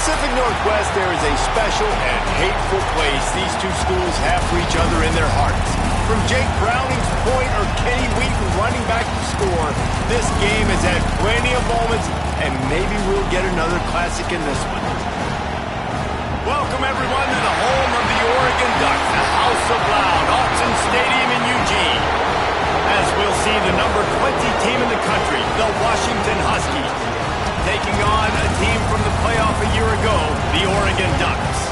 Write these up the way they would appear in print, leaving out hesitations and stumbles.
Pacific Northwest, there is a special and hateful place these two schools have for each other in their hearts. From Jake Browning's point or Kenny Wheaton running back to score, this game has had plenty of moments, and maybe we'll get another classic in this one. Welcome, everyone, to the home of the Oregon Ducks, the House of Loud, Autzen Stadium in Eugene. As we'll see the number 20 team in the country, the Washington Huskies, taking on a team from the playoff a year ago, the Oregon Ducks.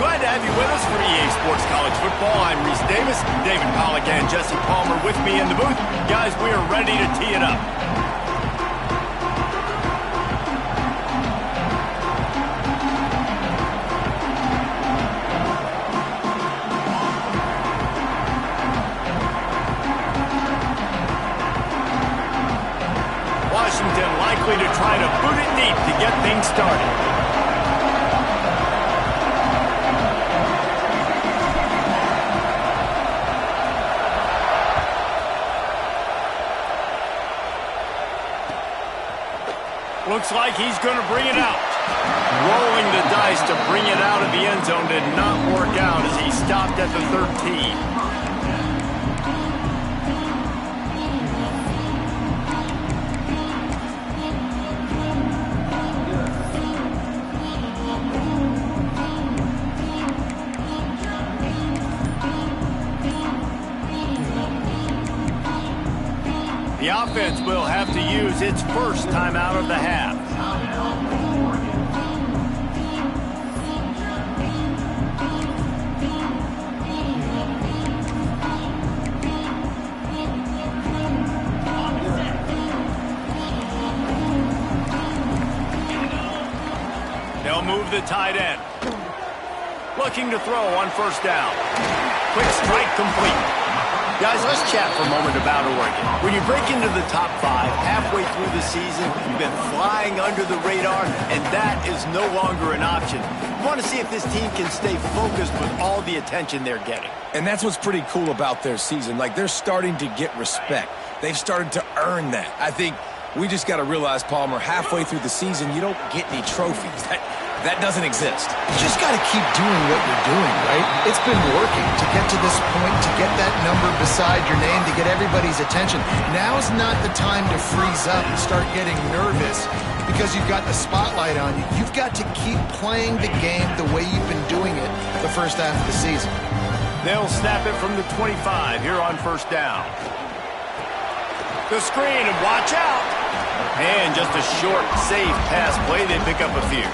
Glad to have you with us for EA Sports College Football. I'm Reese Davis, David Pollack and Jesse Palmer with me in the booth. Guys, we are ready to tee it up. Washington likely to try to boot it deep to get things started. Looks like he's going to bring it out. Rolling the dice to bring it out of the end zone did not work out as he stopped at the 13. The offense will have to use its first timeout of the half. They'll move the tight end. Looking to throw on first down. Quick strike complete. Guys, let's chat for a moment about Oregon. When you break into the top 5 halfway through the season, you've been flying under the radar, and that is no longer an option. You want to see if this team can stay focused with all the attention they're getting. And that's what's pretty cool about their season. Like, they're starting to get respect. They've started to earn that. I think we just got to realize, Palmer, halfway through the season, you don't get any trophies. That doesn't exist. You just got to keep doing what you're doing, right? It's been working to get to this point, to get that number beside your name, to get everybody's attention. Now's not the time to freeze up and start getting nervous because you've got the spotlight on you. You've got to keep playing the game the way you've been doing it the first half of the season. They'll snap it from the 25 here on first down. The screen, and watch out. And just a short, safe pass play. They pick up a few.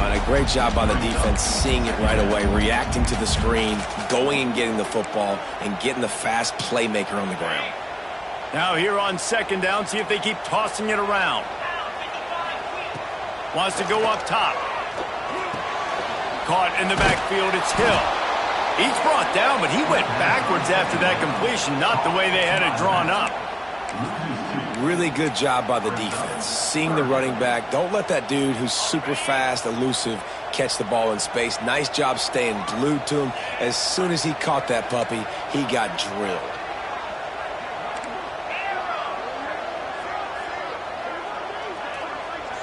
And a great job by the defense seeing it right away, reacting to the screen, going and getting the football, and getting the fast playmaker on the ground. Now here on second down, see if they keep tossing it around. Wants to go up top. Caught in the backfield, it's Hill. He's brought down, but he went backwards after that completion, not the way they had it drawn up. Really good job by the defense. Seeing the running back. Don't let that dude who's super fast, elusive, catch the ball in space. Nice job staying glued to him. As soon as he caught that puppy, he got drilled.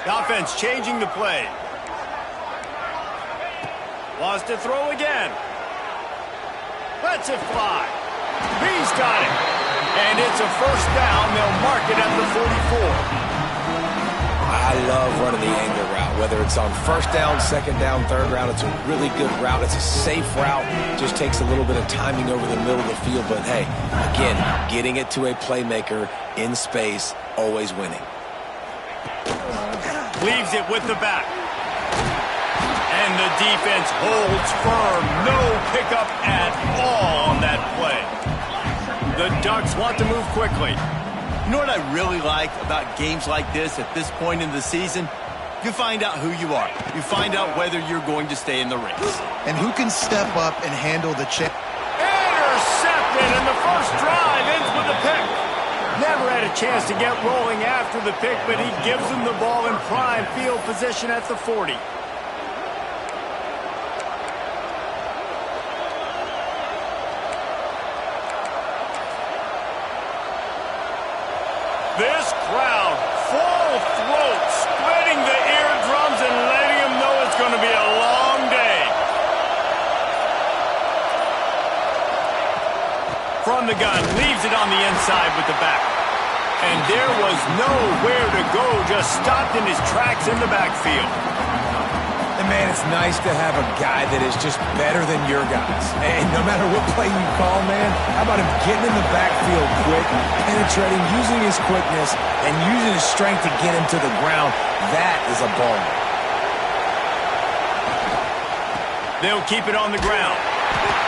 The offense changing the play. Wants to throw again. Lets it fly. He's got it. And it's a first down. They'll mark it at the 44. I love running the angle route. Whether it's on first down, second down, third down, it's a really good route. It's a safe route. Just takes a little bit of timing over the middle of the field. But, hey, again, getting it to a playmaker in space, always winning. Leaves it with the back. And the defense holds firm. No pickup at all on that play. The Ducks want to move quickly. You know what I really like about games like this at this point in the season? You find out who you are. You find out whether you're going to stay in the race. And who can step up and handle the chip. Intercepted, and the first drive ends with a pick. Never had a chance to get rolling after the pick, but he gives them the ball in prime field position at the 40. This crowd, full throat, splitting the eardrums and from the gun, leaves it on the inside with the back. And there was nowhere to go, just stopped in his tracks in the backfield. And, man, it's nice to have a guy that is just better than your guys. And no matter what play you call, man, how about him getting in the backfield quick, penetrating, using his quickness, and using his strength to get him to the ground. That is a ball. They'll keep it on the ground.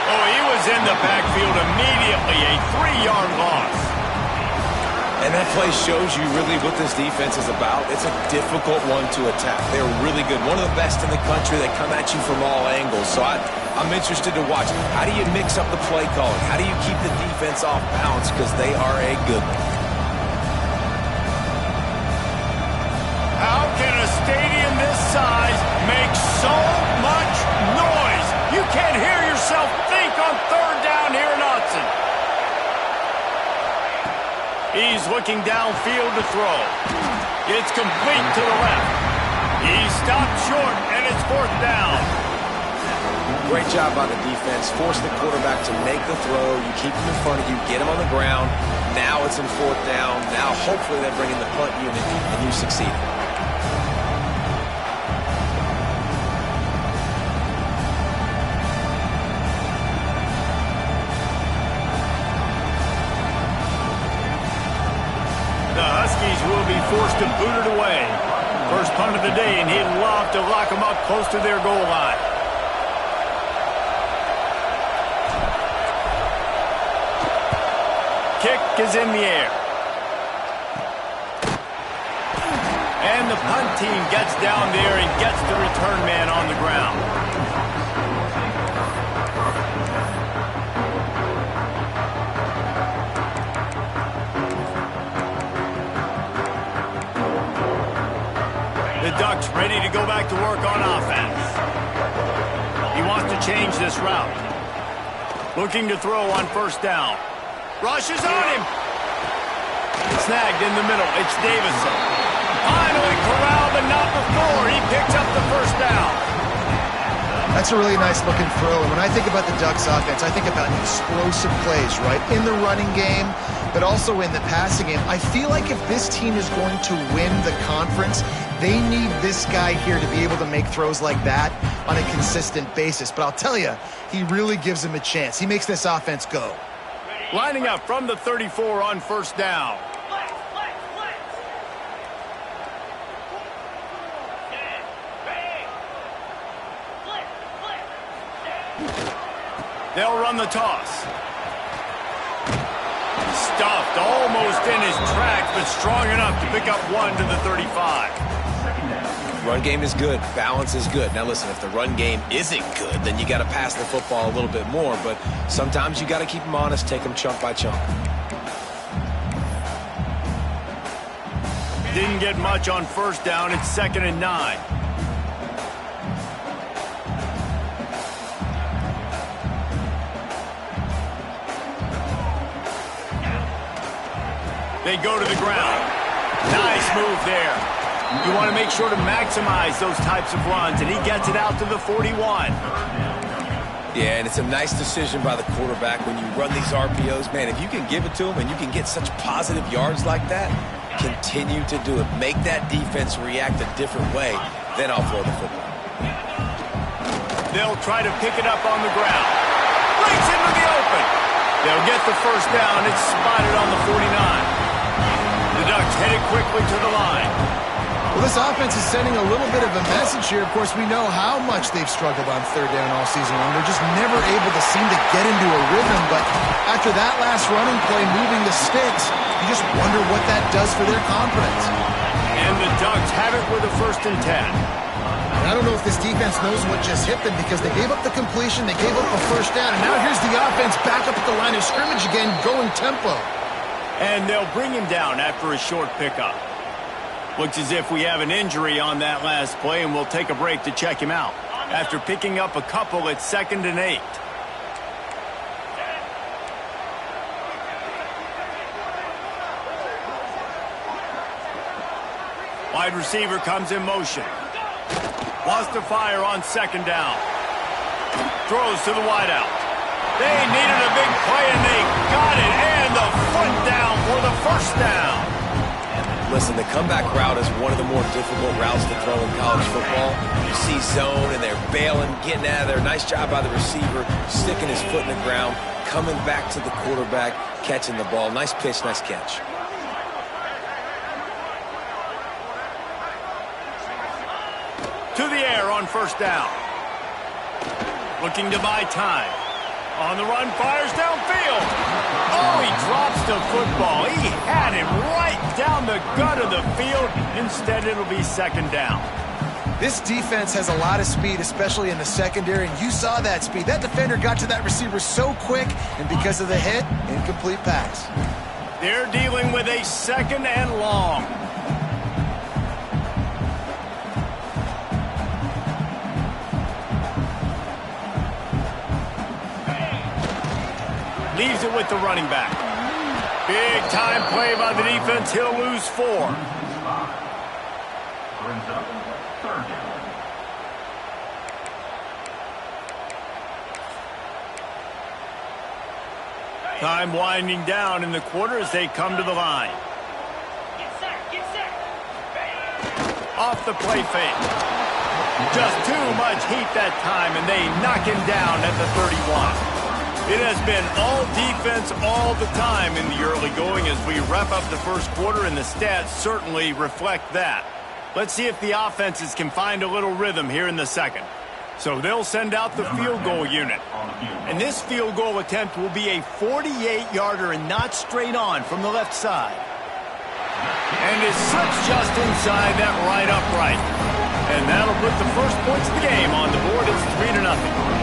Oh, he was in the backfield immediately, a 3-yard loss. And that play shows you really what this defense is about. It's a difficult one to attack. They're really good. One of the best in the country. They come at you from all angles. So I'm interested to watch. How do you mix up the play calling? How do you keep the defense off balance? Because they are a good one. How can a stadium this size make so much noise? You can't hear yourself think on third down here in Autzen. He's looking downfield to throw. It's complete to the left. He stopped short, and it's fourth down. Great job by the defense. Force the quarterback to make the throw. You keep him in front of you. Get him on the ground. Now it's in fourth down. Now hopefully they bring in the punt unit, and you succeed. Will be forced to boot it away. First punt of the day, and he'd love to lock them up close to their goal line. Kick is in the air. And the punt team gets down there and gets the return man on the ground. The Ducks ready to go back to work on offense. He wants to change this route. Looking to throw on first down. Rushes on him. Snagged in the middle. It's Davison. Finally corralled, but not before. He picks up the first down. That's a really nice looking throw. And when I think about the Ducks offense, I think about explosive plays, right? In the running game, but also in the passing game. I feel like if this team is going to win the conference, they need this guy here to be able to make throws like that on a consistent basis. But I'll tell you, he really gives them a chance. He makes this offense go. Lining up from the 34 on first down. They'll run the toss. Stuffed almost in his tracks, but strong enough to pick up one to the 35. Run game is good. Balance is good. Now, listen, if the run game isn't good, then you got to pass the football a little bit more. But sometimes you got to keep them honest, take them chunk by chunk. Didn't get much on first down. It's 2nd and 9. They go to the ground. Nice move there. You want to make sure to maximize those types of runs, and he gets it out to the 41. Yeah, and it's a nice decision by the quarterback when you run these RPOs. Man, if you can give it to him and you can get such positive yards like that, continue to do it. Make that defense react a different way, then I'll throw the football. They'll try to pick it up on the ground. Breaks into the open. They'll get the first down. It's spotted on the 49. The Ducks headed quickly to the line. Well, this offense is sending a little bit of a message here. Of course, we know how much they've struggled on third down all season long. They're just never able to seem to get into a rhythm. But after that last running play, moving the sticks, you just wonder what that does for their confidence. And the Ducks have it with a 1st and 10. And I don't know if this defense knows what just hit them because they gave up the completion, they gave up a first down, and now here's the offense back up at the line of scrimmage again, going tempo. And they'll bring him down after a short pickup. Looks as if we have an injury on that last play, and we'll take a break to check him out. After picking up a couple, it's 2nd and 8. Wide receiver comes in motion. Wants to fire on 2nd down. Throws to the wideout. They needed a big play, and they got it. And the foot down for the first down. Listen, the comeback route is one of the more difficult routes to throw in college football. You see zone, and they're bailing, getting out of there. Nice job by the receiver, sticking his foot in the ground, coming back to the quarterback, catching the ball. Nice pitch, nice catch. To the air on first down. Looking to buy time. On the run, fires downfield. Oh, he drops the football. He had it right down the gut of the field. Instead, it'll be second down. This defense has a lot of speed, especially in the secondary, and you saw that speed. That defender got to that receiver so quick, and because of the hit, incomplete pass. They're dealing with a second and long. Leaves it with the running back. Big time play by the defense. He'll lose 4. Time winding down in the quarter as they come to the line. Get set. Off the play fake. Just too much heat that time, and they knock him down at the 31. It has been all defense all the time in the early going as we wrap up the first quarter, and the stats certainly reflect that. Let's see if the offenses can find a little rhythm here in the second. So they'll send out the field goal unit. And this field goal attempt will be a 48-yarder and not straight on from the left side. And it slips just inside that right upright. And that'll put the first points of the game on the board. It's 3-0.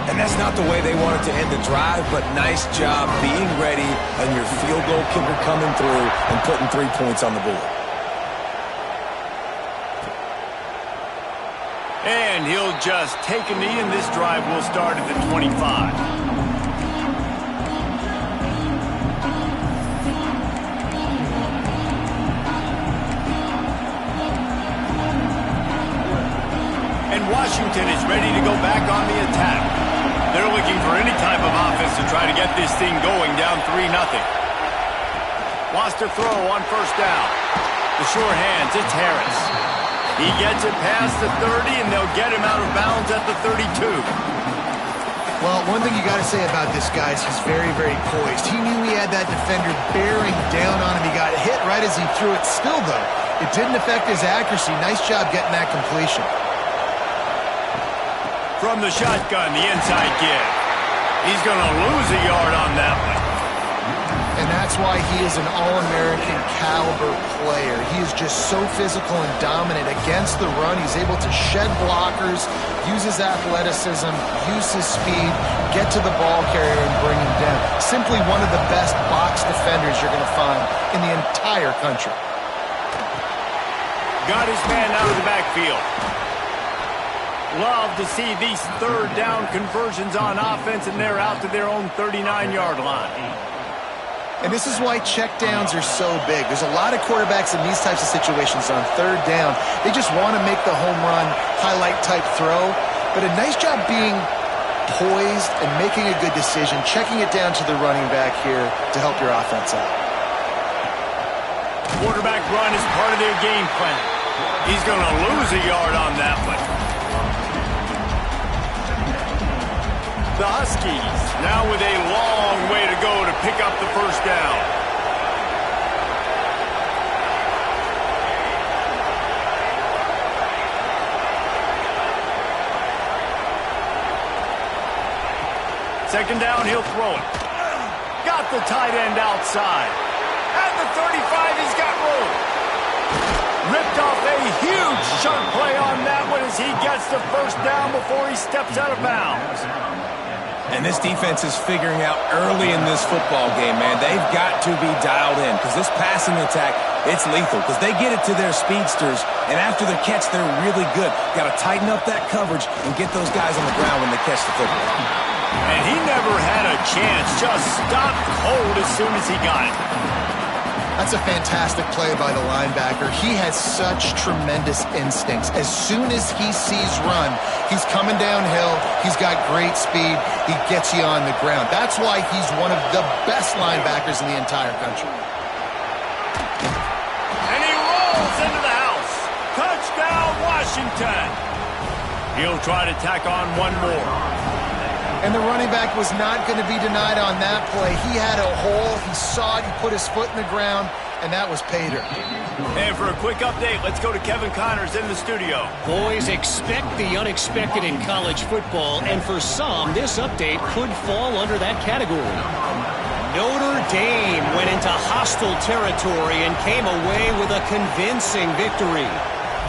And that's not the way they wanted to end the drive, but nice job being ready and your field goal kicker coming through and putting 3 points on the board. And he'll just take a knee, and this drive will start at the 25. And Washington is ready to go back on the attack. They're looking for any type of offense to try to get this thing going, down 3-0. Wants to throw on first down. The sure hands, it's Harris. He gets it past the 30, and they'll get him out of bounds at the 32. Well, one thing you got to say about this guy is he's very, very poised. He knew he had that defender bearing down on him. He got hit right as he threw it. Still, though, it didn't affect his accuracy. Nice job getting that completion. From the shotgun, the inside give. He's going to lose a yard on that one. And that's why he is an All-American caliber player. He is just so physical and dominant against the run. He's able to shed blockers, use his athleticism, use his speed, get to the ball carrier and bring him down. Simply one of the best box defenders you're going to find in the entire country. Got his man out of the backfield. Love to see these third down conversions on offense, and they're out to their own 39-yard line. And this is why checkdowns are so big. There's a lot of quarterbacks in these types of situations on third down. They just want to make the home run highlight-type throw. But a nice job being poised and making a good decision, checking it down to the running back here to help your offense out. Quarterback run is part of their game plan. He's going to lose a yard on that one. The Huskies now with a long way to go to pick up the first down. Second down, he'll throw it. Got the tight end outside. At the 35, he's got room. Ripped off a huge chunk play on that one as he gets the first down before he steps out of bounds. And this defense is figuring out early in this football game, man. They've got to be dialed in because this passing attack, it's lethal because they get it to their speedsters, and after the catch, they're really good. Got to tighten up that coverage and get those guys on the ground when they catch the football. And he never had a chance, just stopped cold as soon as he got it. That's a fantastic play by the linebacker. He has such tremendous instincts. As soon as he sees run, he's coming downhill. He's got great speed. He gets you on the ground. That's why he's one of the best linebackers in the entire country. And he rolls into the house. Touchdown, Washington. He'll try to tack on one more. And the running back was not going to be denied on that play. He had a hole. He saw it. He put his foot in the ground, and that was pay dirt. And for a quick update, let's go to Kevin Connors in the studio. Boys, expect the unexpected in college football, and for some, this update could fall under that category. Notre Dame went into hostile territory and came away with a convincing victory.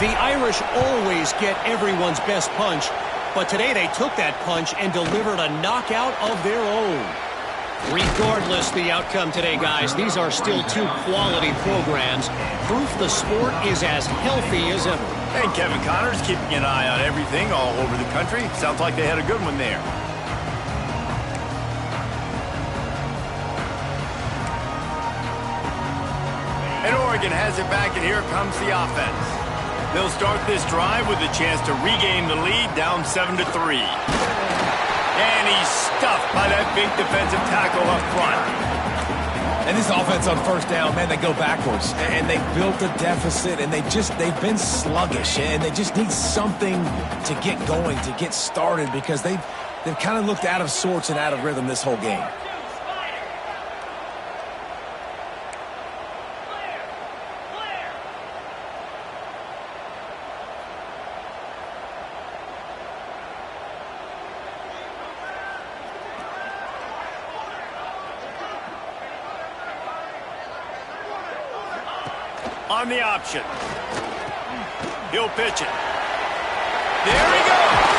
The Irish always get everyone's best punch, but today they took that punch and delivered a knockout of their own. Regardless the outcome today, guys, these are still two quality programs. Proof the sport is as healthy as ever. And Kevin Connors keeping an eye on everything all over the country. Sounds like they had a good one there. And Oregon has it back, and here comes the offense. They'll start this drive with a chance to regain the lead, down 7-3. And he's stuffed by that big defensive tackle up front. And this offense on first down, man, they go backwards. And they built a deficit, and they've been sluggish. And they just need something to get going, to get started, because they've kind of looked out of sorts and out of rhythm this whole game. On the option. He'll pitch it. There he goes.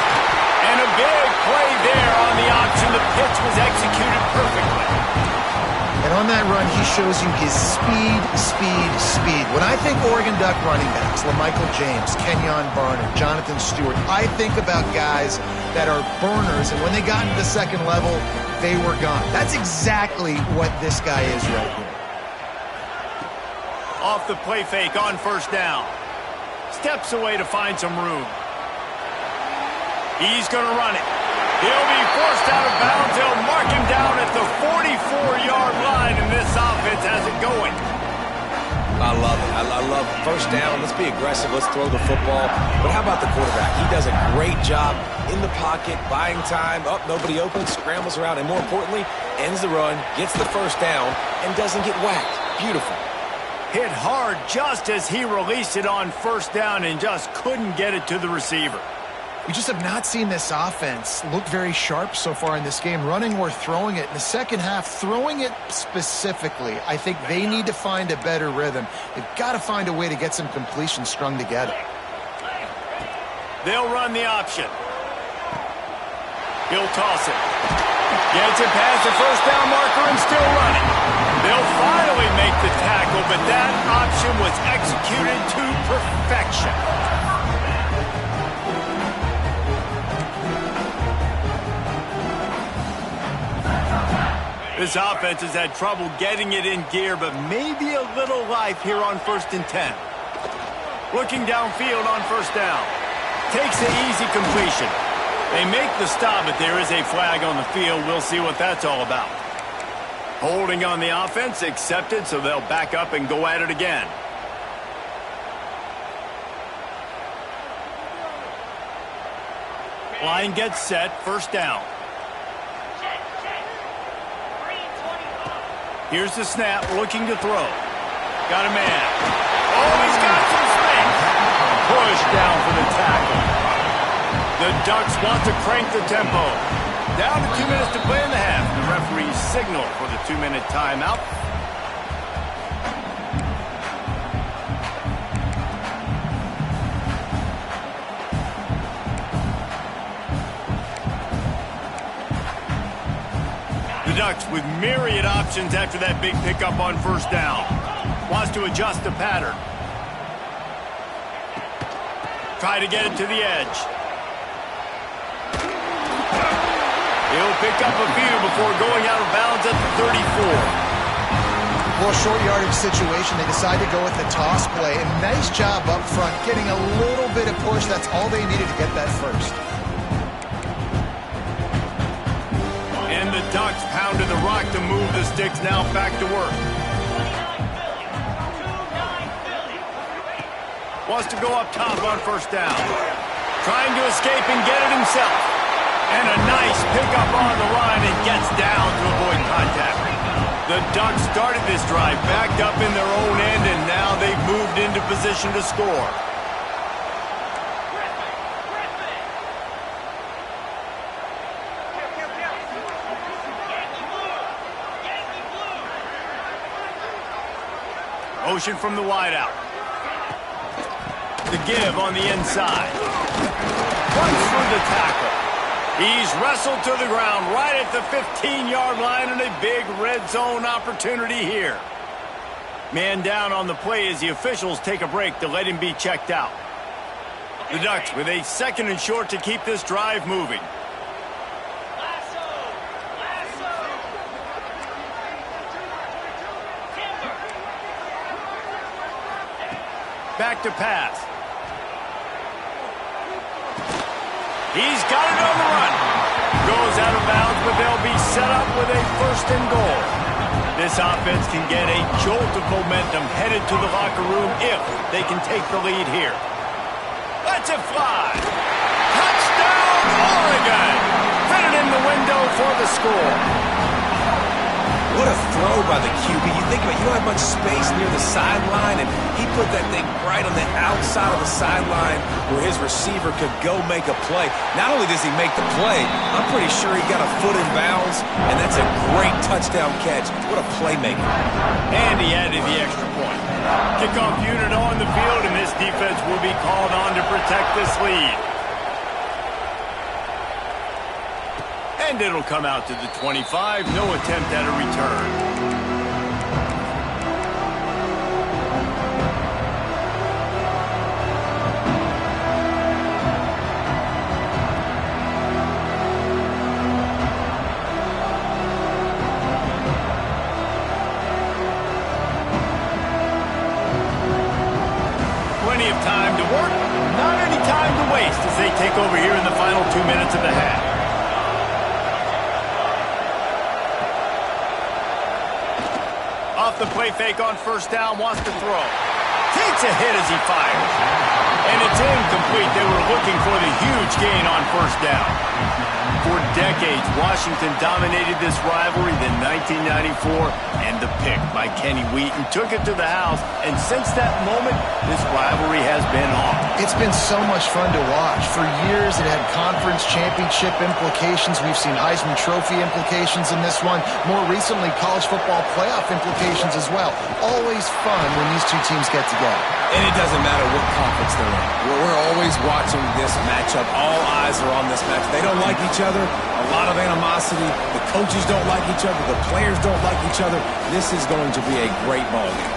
And a big play there on the option. The pitch was executed perfectly. And on that run, he shows you his speed, speed, speed. When I think Oregon Duck running backs, LaMichael James, Kenyon Barner, Jonathan Stewart, I think about guys that are burners, and when they got into the second level, they were gone. That's exactly what this guy is right here. Off the play fake on first down. Steps away to find some room. He's going to run it. He'll be forced out of bounds. They'll mark him down at the 44-yard line, and this offense has it going. I love it. I love it. First down. Let's be aggressive. Let's throw the football. But how about the quarterback? He does a great job in the pocket, buying time. Up, nobody open, scrambles around, and more importantly, ends the run, gets the first down, and doesn't get whacked. Beautiful. Hit hard just as he released it on first down and just couldn't get it to the receiver. We just have not seen this offense look very sharp so far in this game, running or throwing it. In the second half, throwing it specifically, I think they need to find a better rhythm. They've got to find a way to get some completions strung together. They'll run the option. He'll toss it. Gets it past the first down marker and still running. They'll finally make the tackle, but that option was executed to perfection. This offense has had trouble getting it in gear, but maybe a little life here on 1st and 10. Looking downfield on first down. Takes the easy completion. They make the stop, but there is a flag on the field. We'll see what that's all about. Holding on the offense, accepted, so they'll back up and go at it again. Line gets set, first down. Here's the snap, looking to throw. Got a man. Oh, he's got some space. Push down for the tackle. The Ducks want to crank the tempo. Down to 2 minutes to play in the half. The referees signal for the 2-minute timeout. The Ducks with myriad options after that big pickup on first down. Wants to adjust the pattern. Try to get it to the edge. He'll pick up a few before going out of bounds at the 34. Well, short yardage situation, they decide to go with the toss play, and nice job up front, getting a little bit of push. That's all they needed to get that first. And the Ducks pounded the rock to move the sticks now back to work. Wants to go up top on first down. Trying to escape and get it himself. And a nice pickup on the run and gets down to avoid contact. The Ducks started this drive backed up in their own end, and now they've moved into position to score. Motion from the wideout. The give on the inside. Runs through the tackle. He's wrestled to the ground right at the 15-yard line, and a big red zone opportunity here. Man down on the play as the officials take a break to let him be checked out. The Ducks with a 2nd and short to keep this drive moving. Back to pass. He's got it on the run. Goes out of bounds, but they'll be set up with a 1st and goal. This offense can get a jolt of momentum headed to the locker room if they can take the lead here. Let's it fly. Touchdown, Oregon. Fitted in the window for the score. What a throw by the QB. You think about it, you don't have much space near the sideline, and he put that thing right on the outside of the sideline where his receiver could go make a play. Not only does he make the play, I'm pretty sure he got a foot in bounds, and that's a great touchdown catch. What a playmaker. And he added the extra point. Kickoff unit on the field, and this defense will be called on to protect this lead. And it'll come out to the 25. No attempt at a return. Plenty of time to work, not any time to waste as they take over here in the final 2 minutes of the half. Off the play fake on first down, wants to throw. Takes a hit as he fires. And it's incomplete. They were looking for the huge gain on first down. For decades, Washington dominated this rivalry. Then 1994, and the pick by Kenny Wheaton took it to the house. And since that moment, this rivalry has been on. It's been so much fun to watch. For years, it had conference championship implications. We've seen Heisman Trophy implications in this one. More recently, college football playoff implications as well. Always fun when these two teams get together. And it doesn't matter what conference they're in. We're always watching this matchup. All eyes are on this match. They don't like each other. A lot of animosity. The coaches don't like each other. The players don't like each other. This is going to be a great ball game.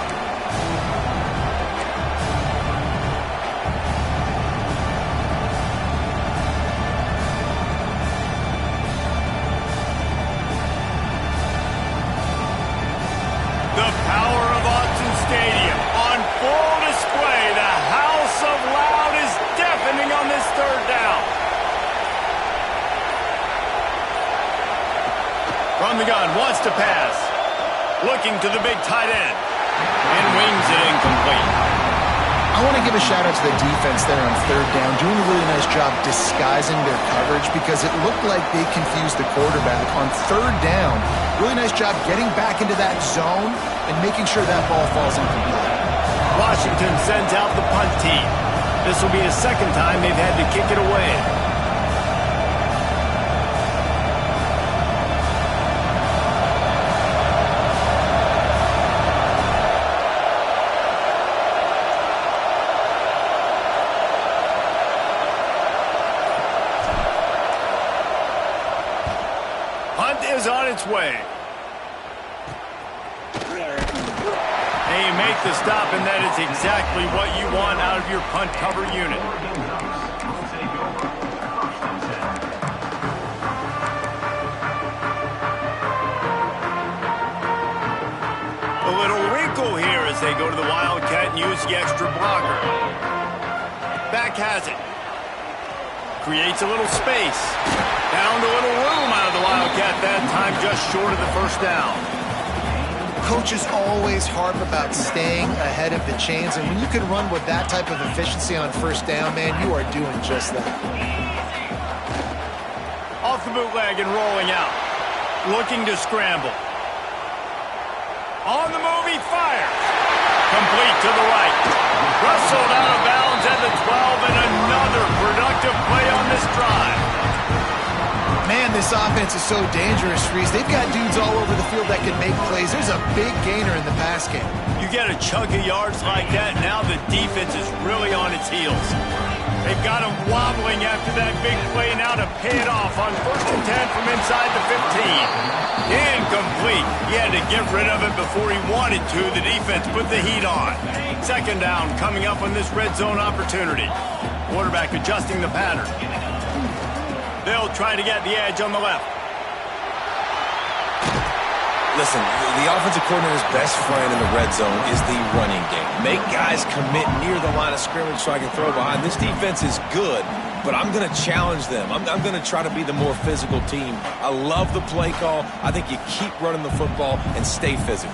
The power of Autzen Stadium on full display. The house of loud is deafening on this 3rd down. From the gun, wants to pass. Looking to the big tight end. And wings it incomplete. I want to give a shout-out to the defense there on 3rd down, doing a really nice job disguising their coverage because it looked like they confused the quarterback. On 3rd down, really nice job getting back into that zone and making sure that ball falls incomplete. Washington sends out the punt team. This will be the 2nd time they've had to kick it away. Punt is on its way. They make the stop, and that is exactly what you want out of your punt cover unit. A little wrinkle here as they go to the Wildcat and use the extra blocker. Back has it. Creates a little space. Found a little room out of the Wildcat that time, just short of the first down. Coaches always harp about staying ahead of the chains, and when you can run with that type of efficiency on first down, man, you are doing just that. Off the bootleg and rolling out. Looking to scramble. On the move, he fires. Complete to the right. Wrestled out of bounds at the 12, and another productive play on this drive. Man, this offense is so dangerous, Reese. They've got dudes all over the field that can make plays. There's a big gainer in the pass game. You get a chunk of yards like that, now the defense is really on its heels. They've got him wobbling after that big play now to pay it off on 1st and 10 from inside the 15. Incomplete. He had to get rid of it before he wanted to. The defense put the heat on. 2nd down coming up on this red zone opportunity. Quarterback adjusting the pattern. They'll try to get the edge on the left. Listen, the offensive coordinator's best friend in the red zone is the running game. Make guys commit near the line of scrimmage so I can throw behind. This defense is good, but I'm going to challenge them. I'm going to try to be the more physical team. I love the play call. I think you keep running the football and stay physical.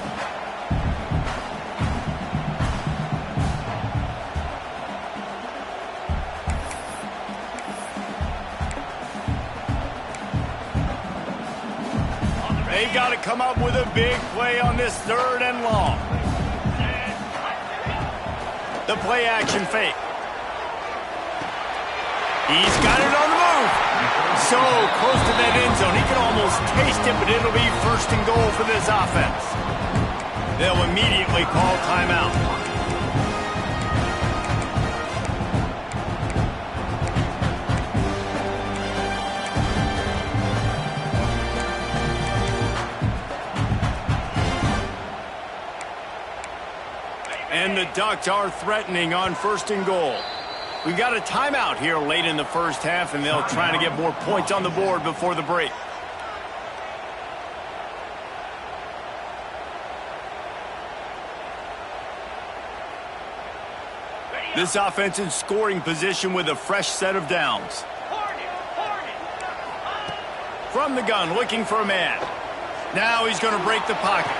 They've got to come up with a big play on this 3rd and long. The play action fake. He's got it on the move. So close to that end zone. He can almost taste it, but it'll be 1st and goal for this offense. They'll immediately call timeout. And the Ducks are threatening on 1st and goal. We've got a timeout here late in the first half, and they'll try to get more points on the board before the break. This offense in scoring position with a fresh set of downs. From the gun, looking for a man. Now he's going to break the pocket.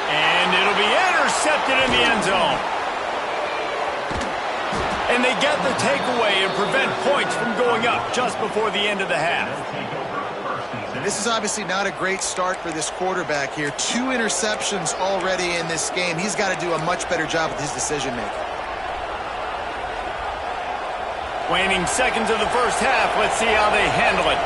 And it'll be intercepted in the end zone. And they get the takeaway and prevent points from going up just before the end of the half. This is obviously not a great start for this quarterback here. 2 interceptions already in this game. He's got to do a much better job with his decision-making. Waning seconds of the first half. Let's see how they handle it.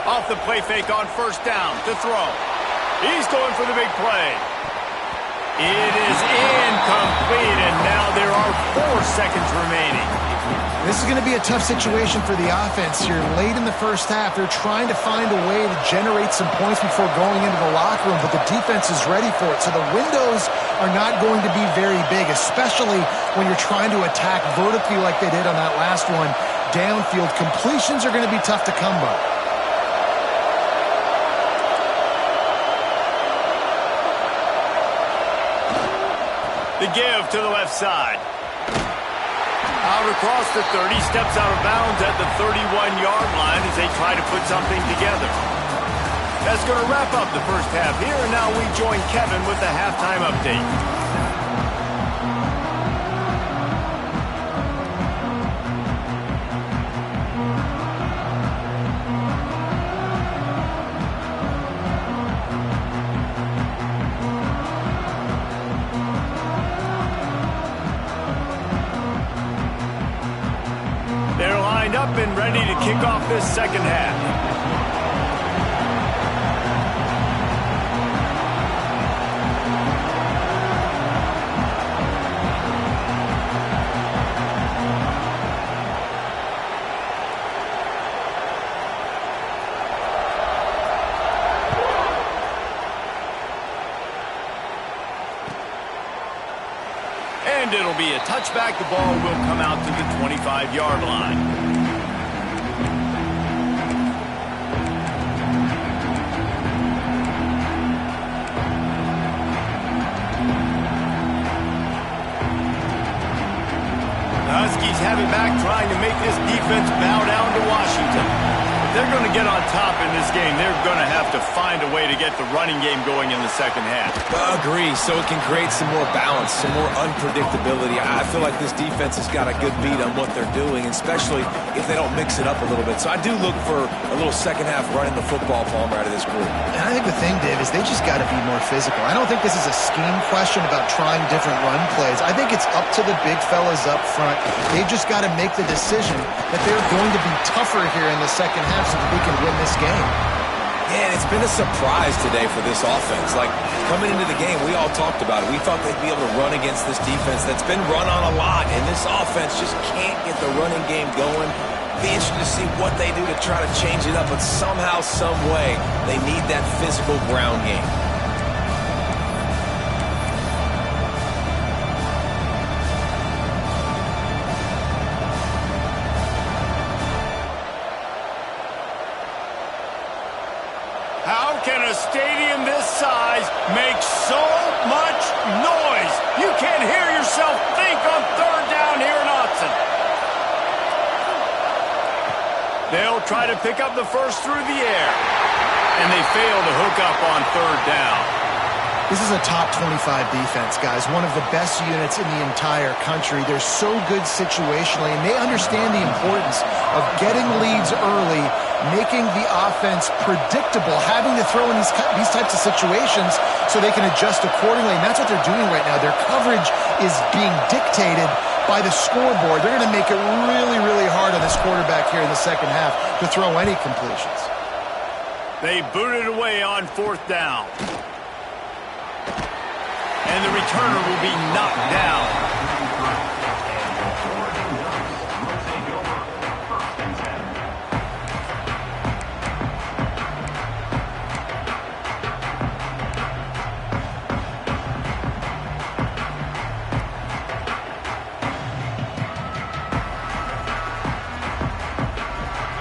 Off the play fake on 1st down to throw. He's going for the big play. It is incomplete, and now there are 4 seconds remaining. This is going to be a tough situation for the offense here. Late in the first half, they're trying to find a way to generate some points before going into the locker room, but the defense is ready for it. So the windows are not going to be very big, especially when you're trying to attack vertically like they did on that last one. Downfield completions are going to be tough to come by. The give to the left side. Out across the 30, steps out of bounds at the 31-yard line as they try to put something together. That's going to wrap up the first half here, and now we join Kevin with the halftime update. They're lined up and ready to kick off this second half. And it'll That'll be a touchback. The ball will come out to the 25-yard line. Huskies have it back, trying to make this defense bow down to Washington. If they're going to get on top in this game, they're going to have to find a way to get the running game going in the second half. Agree, so it can create some more balance, some more unpredictability. I feel like this defense has got a good beat on what they're doing, especially if they don't mix it up a little bit. So I do look for a little second half running the football Palmer out of this group. And I think the thing, Dave, is they just got to be more physical. I don't think this is a scheme question about trying different run plays. I think it's up to the big fellas up front. They've just got to make the decision that they're going to be tougher here in the second half so that they can win this game. Yeah, and it's been a surprise today for this offense. Like, coming into the game, we all talked about it. We thought they'd be able to run against this defense that's been run on a lot, and this offense just can't get the running game going. Be interested to see what they do to try to change it up, but somehow, some way, they need that physical ground game. How can a stadium this size make so much noise? You can't hear yourself think on third down here in Austin. They'll try to pick up the first through the air, and they fail to hook up on third down. This is a top 25 defense, guys. One of the best units in the entire country. They're so good situationally, and they understand the importance of getting leads early, making the offense predictable, having to throw in these types of situations so they can adjust accordingly. And that's what they're doing right now. Their coverage is being dictated by the scoreboard. They're going to make it really, really hard on this quarterback here in the second half to throw any completions. They booted away on fourth down. And the returner will be knocked down.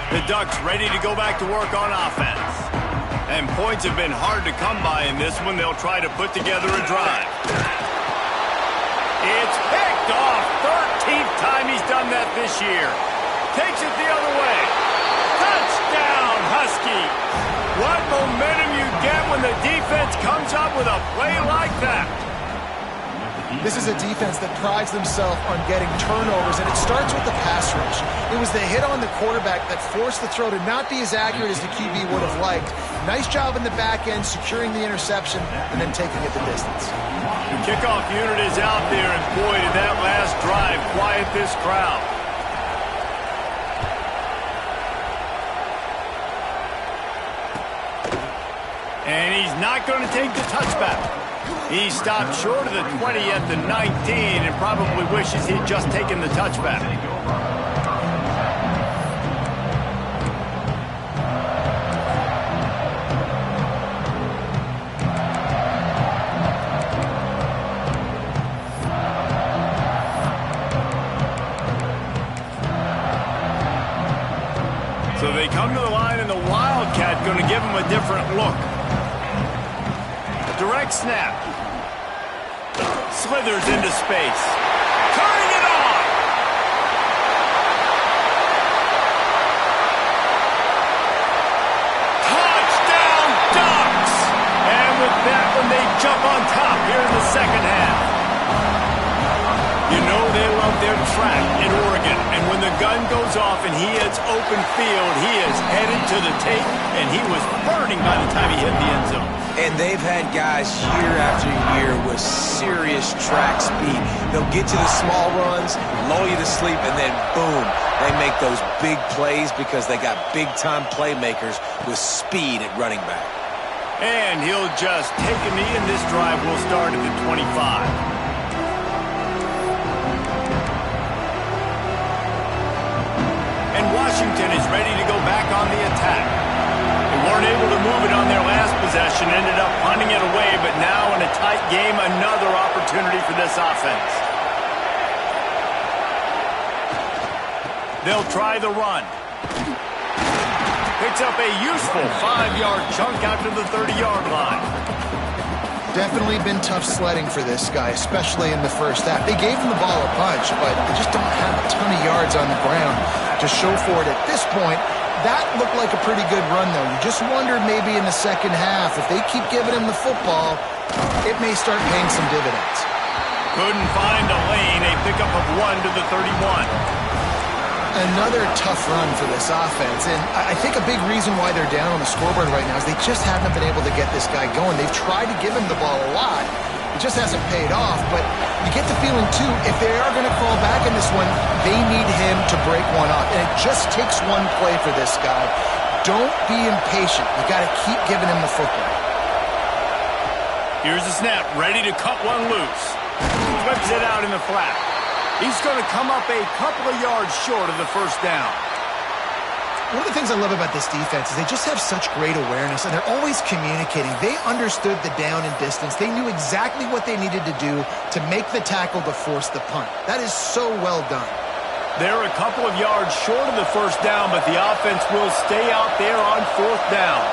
The Ducks ready to go back to work on offense. And points have been hard to come by in this one. They'll try to put together a drive. It's picked off. 13th time he's done that this year. Takes it the other way. Touchdown, Husky. What momentum you get when the defense comes up with a play like that. This is a defense that prides themselves on getting turnovers, and it starts with the pass rush. It was the hit on the quarterback that forced the throw to not be as accurate as the QB would have liked. Nice job in the back end, securing the interception, and then taking it the distance. The kickoff unit is out there, and boy, did that last drive quiet this crowd. And he's not going to take the touchback. He stopped short of the 20 at the 19 and probably wishes he'd just taken the touchback. So they come to the line, and the Wildcat going to give him a different look. Direct snap. Slithers into space. Turning it on. Touchdown, Ducks! And with that one, they jump on top here in the second half. You know they love their track in Oregon. And when the gun goes off and he hits open field, he is headed to the tape, and he was burning by the time he hit the end zone. And they've had guys year after year with serious track speed. They'll get you the small runs, lull you to sleep, and then boom, they make those big plays because they got big-time playmakers with speed at running back. And he'll just take a knee, and this drive will start at the 25. And Washington is ready to go back on the attack. They weren't able to move it on their last possession, ended up punting it away, but now in a tight game, another opportunity for this offense. They'll try the run. Picks up a useful 5-yard chunk out to the 30-yard line. Definitely been tough sledding for this guy, especially in the first half. They gave him the ball a bunch, but they just don't have a ton of yards on the ground to show for it at this point. That looked like a pretty good run, though. You just wondered maybe in the second half, if they keep giving him the football, it may start paying some dividends. Couldn't find a lane. A pickup of 1 to the 31. Another tough run for this offense, and I think a big reason why they're down on the scoreboard right now is they just haven't been able to get this guy going. They've tried to give him the ball a lot. It just hasn't paid off, but you get the feeling, too, if they are going to fall back in this one, they need him to break one off, and it just takes one play for this guy. Don't be impatient. You got to keep giving him the football. Here's the snap, ready to cut one loose. Whips it out in the flat. He's going to come up a couple of yards short of the first down. One of the things I love about this defense is they just have such great awareness, and they're always communicating. They understood the down and distance. They knew exactly what they needed to do to make the tackle to force the punt. That is so well done. They're a couple of yards short of the first down, but the offense will stay out there on fourth down.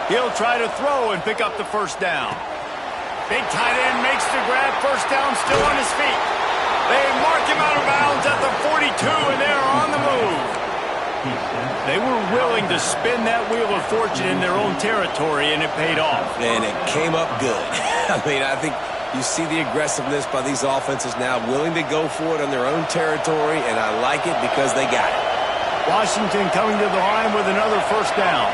He'll try to throw and pick up the first down. Big tight end makes the grab. First down, still on his feet. They mark him out of bounds at the 42, and they're on the move. They were willing to spin that wheel of fortune in their own territory, and it paid off. And it came up good. I mean, I think you see the aggressiveness by these offenses now, willing to go for it on their own territory, and I like it because they got it. Washington coming to the line with another first down.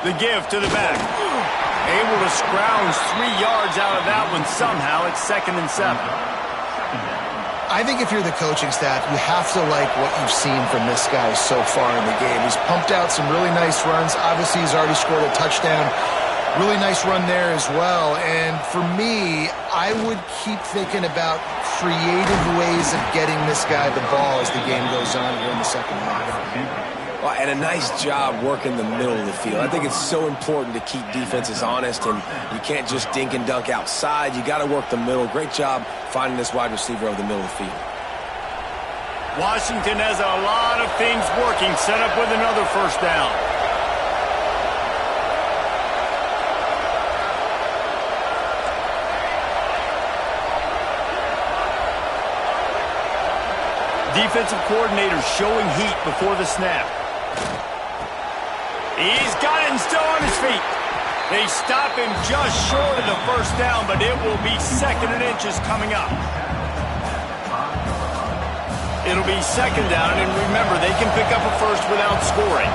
The give to the back. Able to scrounge 3 yards out of that one somehow. It's 2nd and 7. I think if you're the coaching staff, you have to like what you've seen from this guy so far in the game. He's pumped out some really nice runs. Obviously, he's already scored a touchdown. Really nice run there as well. And for me, I would keep thinking about creative ways of getting this guy the ball as the game goes on here in the second half. Well, and a nice job working the middle of the field. I think it's so important to keep defenses honest, and you can't just dink and dunk outside. You got to work the middle. Great job finding this wide receiver over the middle of the field. Washington has a lot of things working. Set up with another first down. Defensive coordinator showing heat before the snap. He's got it and still on his feet. They stop him just short of the first down, but it will be 2nd and inches coming up. It'll be 2nd down, and remember, they can pick up a first without scoring.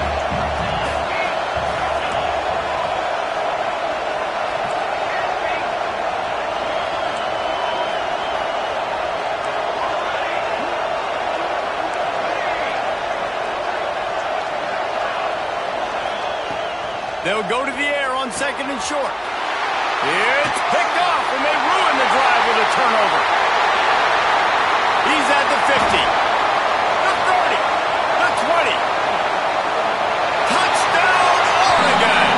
They'll go to the air on 2nd and short. It's picked off, and they ruin the drive with a turnover. He's at the 50, the 30, the 20. Touchdown, Oregon!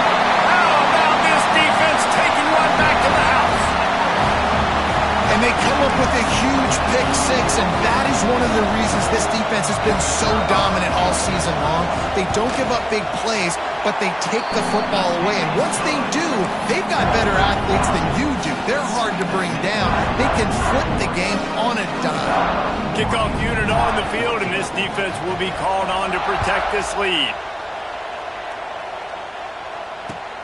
How about this defense taking one back to the house? And they come up with a huge pick six, and that is one of the reasons this defense has been so dominant all season long. They don't give up big plays, but they take the football away. And once they do, they've got better athletes than you do. They're hard to bring down. They can flip the game on a dime. Kickoff unit on the field, and this defense will be called on to protect this lead.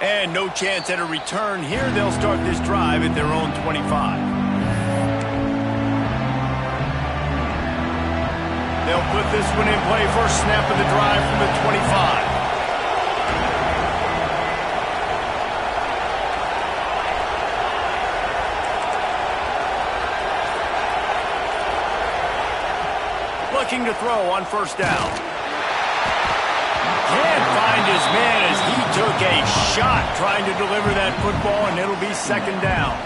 And no chance at a return here. They'll start this drive at their own 25. They'll put this one in play. First snap of the drive from the 25. Looking to throw on first down. Can't find his man as he took a shot trying to deliver that football, and it'll be 2nd down.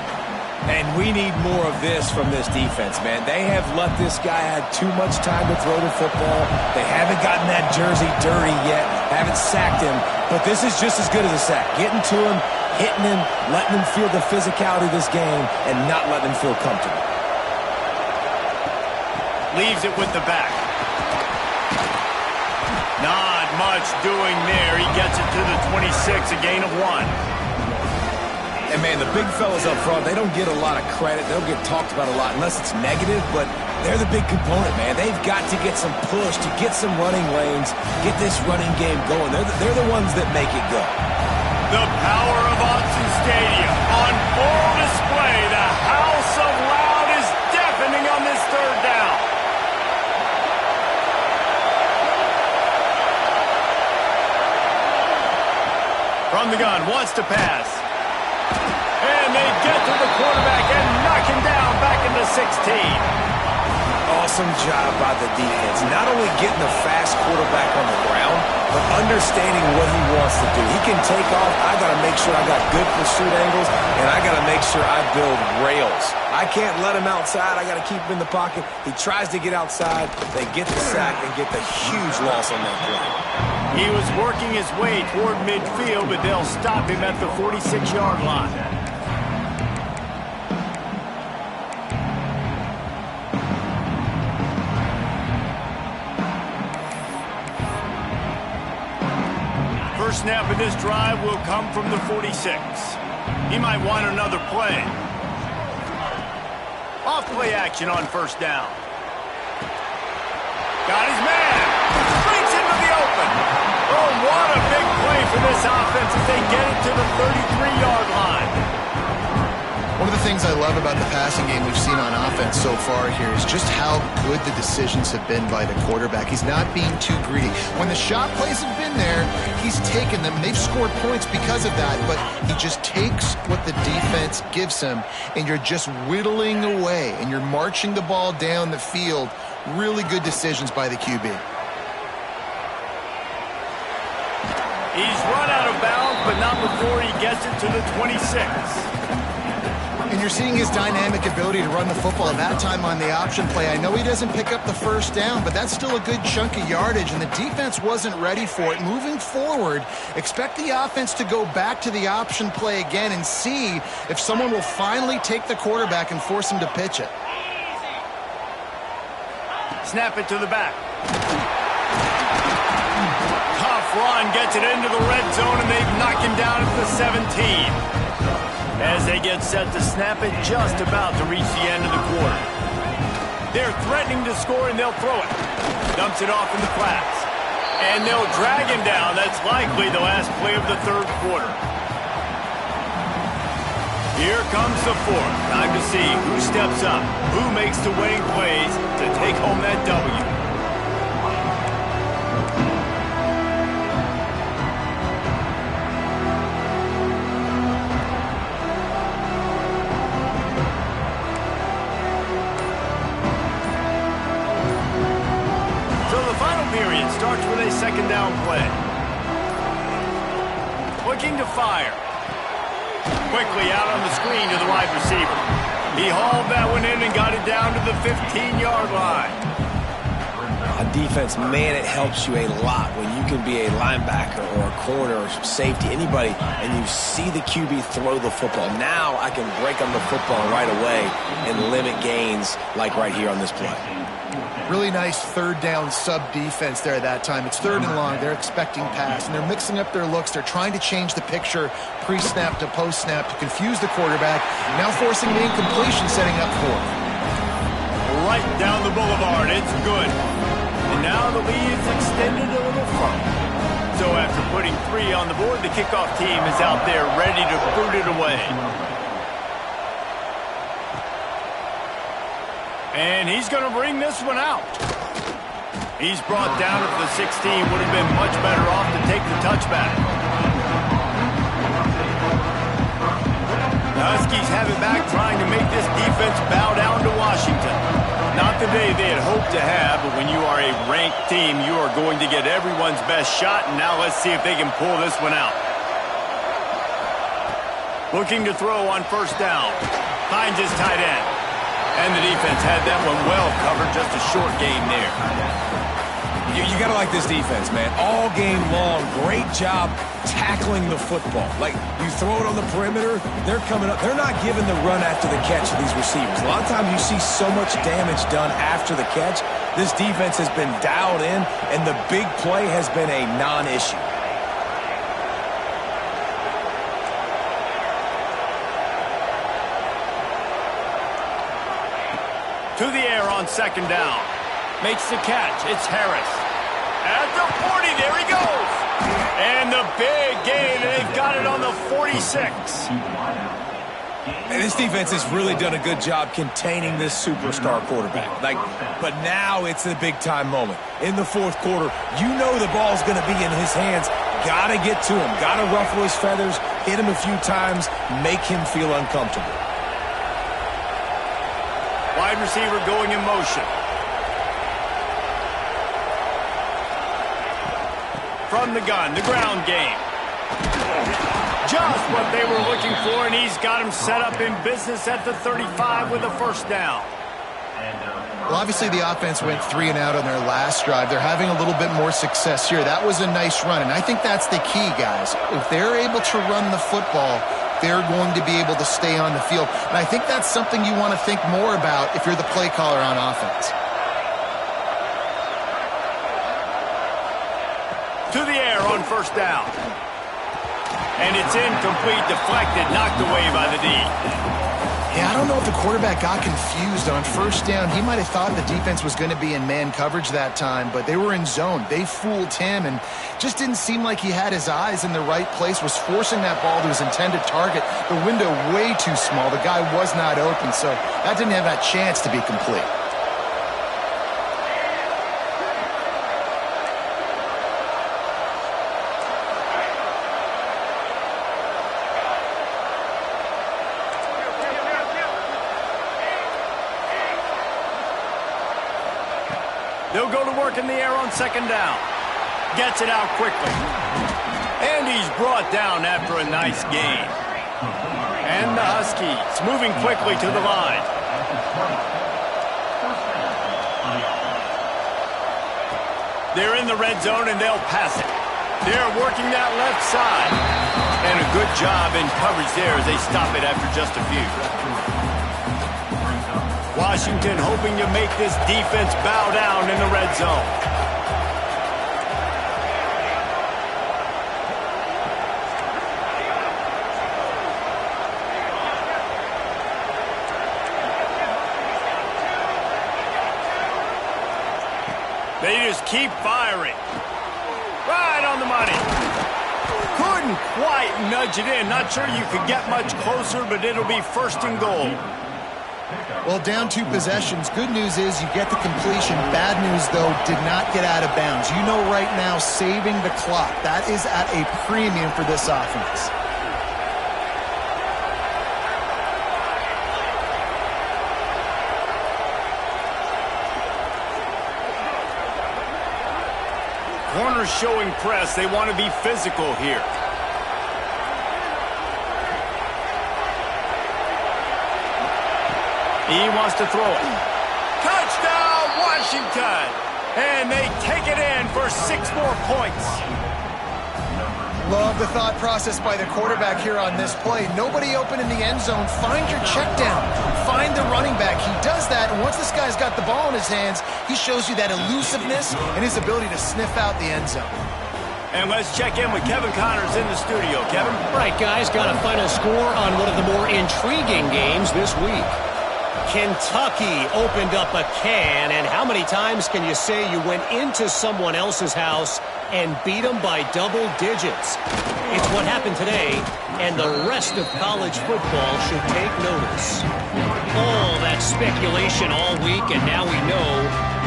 And we need more of this from this defense, man. They have let this guy have too much time to throw the football. They haven't gotten that jersey dirty yet, haven't sacked him. But this is just as good as a sack. Getting to him, hitting him, letting him feel the physicality of this game, and not letting him feel comfortable. Leaves it with the back. Not much doing there. He gets it to the 26, a gain of 1. And, man, the big fellas up front, they don't get a lot of credit. They don't get talked about a lot unless it's negative, but they're the big component, man. They've got to get some push, to get some running lanes, get this running game going. They're the ones that make it go. The power of Autzen Stadium on full display. The house of loud is deafening on this third down. From the gun, wants to pass. And they get to the quarterback and knock him down back into 16. Awesome job by the defense. Not only getting the fast quarterback on the ground, but understanding what he wants to do. He can take off. I got to make sure I got good pursuit angles, and I got to make sure I build rails. I can't let him outside. I got to keep him in the pocket. He tries to get outside. They get the sack and get the huge loss on that play. He was working his way toward midfield, but they'll stop him at the 46-yard line. First snap of this drive will come from the 46. He might want another play. Off play action on first down. Got his man. Streaks into the open. Oh, what a big play for this offense as they get it to the 33-yard line. One of the things I love about the passing game we've seen on offense so far here is just how good the decisions have been by the quarterback. He's not being too greedy. When the shot plays have been there, he's taken them. They've scored points because of that, but he just takes what the defense gives him, and you're just whittling away, and you're marching the ball down the field. Really good decisions by the QB. He's run out of bounds, but not before he gets it to the 26. And you're seeing his dynamic ability to run the football. That time on the option play, I know he doesn't pick up the first down, but that's still a good chunk of yardage, and the defense wasn't ready for it. Moving forward, expect the offense to go back to the option play again and see if someone will finally take the quarterback and force him to pitch it. Snap it to the back. Tough run, gets it into the red zone, and they've knocked him down at the 17. As they get set to snap it, just about to reach the end of the quarter. They're threatening to score, and they'll throw it. Dumps it off in the flats. And they'll drag him down. That's likely the last play of the third quarter. Here comes the fourth. Time to see who steps up, who makes the winning plays to take home that W. Period starts with a second down play. Looking to fire. Quickly out on the screen to the wide receiver. He hauled that one in and got it down to the 15-yard line. On defense, man, it helps you a lot when you can be a linebacker or a corner or safety, anybody, and you see the QB throw the football. Now I can break on the football right away and limit gains like right here on this play. Really nice third down sub defense there that time. It's third and long. They're expecting pass, and they're mixing up their looks. They're trying to change the picture pre-snap to post-snap to confuse the quarterback. Now forcing the incompletion, setting up fourth. Right down the boulevard. It's good. And now the lead's extended a little further. So after putting 3 on the board, the kickoff team is out there ready to boot it away. And he's going to bring this one out. He's brought down at the 16. Would have been much better off to take the touchback. The Huskies have it back, trying to make this defense bow down to Washington. Not the day they had hoped to have, but when you are a ranked team, you are going to get everyone's best shot. And now let's see if they can pull this one out. Looking to throw on first down. Finds his tight end. And the defense had that one well covered. Just a short gain there. You got to like this defense, man. All game long, great job tackling the football. Like, you throw it on the perimeter, they're coming up. They're not giving the run after the catch to these receivers. A lot of times you see so much damage done after the catch. This defense has been dialed in, and the big play has been a non-issue. To the air on second down. Makes the catch. It's Harris. At the 40, there he goes. And the big gain, and they've got it on the 46. And this defense has really done a good job containing this superstar quarterback. But now it's the big-time moment. In the fourth quarter, you know the ball's going to be in his hands. Got to get to him. Got to ruffle his feathers, hit him a few times, make him feel uncomfortable. Wide receiver going in motion. From the gun, the ground game. Just what they were looking for, and he's got him set up in business at the 35 with a first down. Well, obviously the offense went 3 and out on their last drive. They're having a little bit more success here. That was a nice run, and I think that's the key, guys. If they're able to run the football, they're going to be able to stay on the field. And I think that's something you want to think more about if you're the play caller on offense. To the air on first down. And it's incomplete, deflected, knocked away by the D. Yeah, I don't know if the quarterback got confused on first down. He might have thought the defense was going to be in man coverage that time, but they were in zone. They fooled him and just didn't seem like he had his eyes in the right place, was forcing that ball to his intended target. The window way too small. The guy was not open, so that didn't have that chance to be complete. They'll go to work in the air on second down. Gets it out quickly. And he's brought down after a nice gain. And the Huskies moving quickly to the line. They're in the red zone and they'll pass it. They're working that left side. And a good job in coverage there as they stop it after just a few. Washington hoping to make this defense bow down in the red zone. They just keep firing. Right on the money. Couldn't quite nudge it in. Not sure you could get much closer, but it'll be first and goal. Well, down 2 possessions. Good news is you get the completion. Bad news, though, did not get out of bounds. You know right now, saving the clock. That is at a premium for this offense. Corners showing press. They want to be physical here. He wants to throw it. Touchdown, Washington! And they take it in for 6 more points. Love the thought process by the quarterback here on this play. Nobody open in the end zone. Find your check down. Find the running back. He does that, and once this guy's got the ball in his hands, he shows you that elusiveness and his ability to sniff out the end zone. And let's check in with Kevin Connors in the studio. Kevin? Right, guys, got a final score on one of the more intriguing games this week. Kentucky opened up a can, and how many times can you say you went into someone else's house and beat them by double digits? It's what happened today, and the rest of college football should take notice. All that speculation all week, and now we know.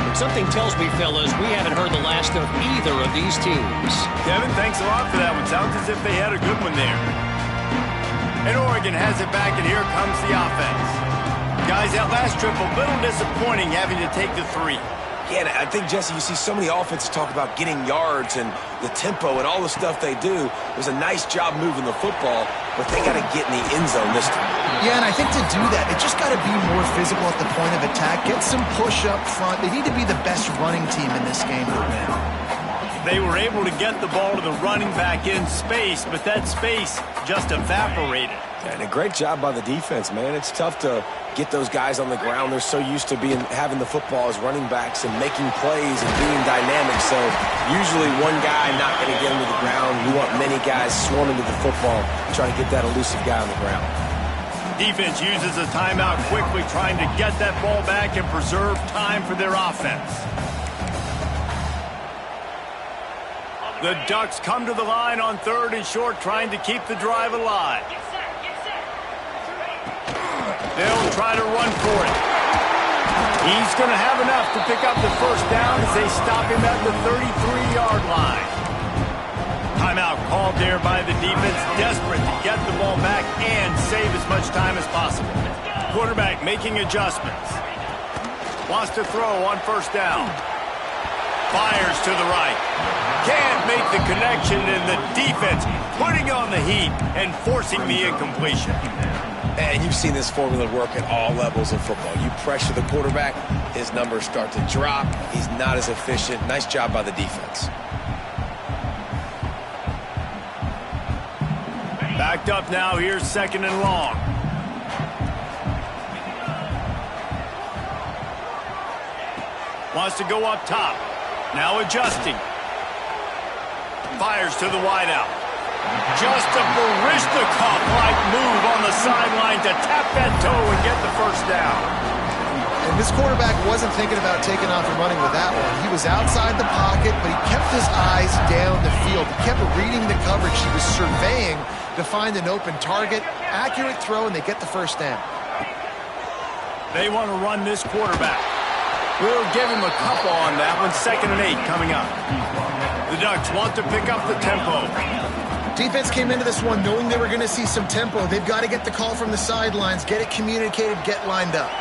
But something tells me, fellas, we haven't heard the last of either of these teams. Kevin, thanks a lot for that one. Sounds as if they had a good one there. And Oregon has it back, and here comes the offense. Guys, that last trip, a little disappointing having to take the 3. Yeah, and I think, Jesse, you see so many offenses talk about getting yards and the tempo and all the stuff they do. It was a nice job moving the football, but they got to get in the end zone this time. Yeah, and I think to do that, they just got to be more physical at the point of attack, get some push up front. They need to be the best running team in this game right now. They were able to get the ball to the running back in space, but that space just evaporated. And a great job by the defense, man. It's tough to get those guys on the ground. They're so used to having the football as running backs and making plays and being dynamic. So usually one guy not going to get into the ground. You want many guys swarming to the football, trying to get that elusive guy on the ground. Defense uses a timeout quickly, trying to get that ball back and preserve time for their offense. The Ducks come to the line on 3rd and short, trying to keep the drive alive. Get set, get set. They'll try to run for it. He's going to have enough to pick up the first down as they stop him at the 33-yard line. Timeout called there by the defense, desperate to get the ball back and save as much time as possible. Quarterback making adjustments. Wants to throw on 1st down. Fires to the right. Can't make the connection, and the defense putting on the heat and forcing the incompletion. And you've seen this formula work at all levels of football. You pressure the quarterback, his numbers start to drop. He's not as efficient. Nice job by the defense. Backed up now. Here's 2nd and long. Wants to go up top. Now adjusting. Fires to the wideout. Just a Barishnikov-like move on the sideline to tap that toe and get the first down. And this quarterback wasn't thinking about taking off and running with that one. He was outside the pocket, but he kept his eyes down the field. He kept reading the coverage. He was surveying to find an open target. Accurate throw, and they get the first down. They want to run this quarterback. We'll give him a couple on that one. 2nd and 8 coming up. The Ducks want to pick up the tempo. Defense came into this one knowing they were going to see some tempo. They've got to get the call from the sidelines, get it communicated, get lined up.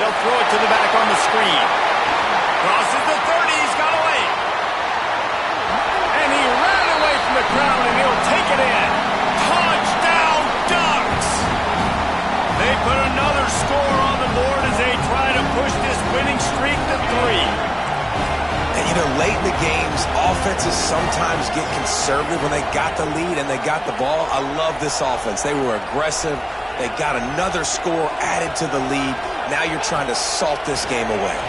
They'll throw it to the back on the screen. Crosses the 30. He's got away. And he ran away from the crowd, and he'll take it in. Touchdown, Ducks! They put another score on the board as they try to push this winning streak to 3. And, you know, late in the games, offenses sometimes get conservative when they got the lead and they got the ball. I love this offense. They were aggressive. They got another score added to the lead. Now you're trying to salt this game away.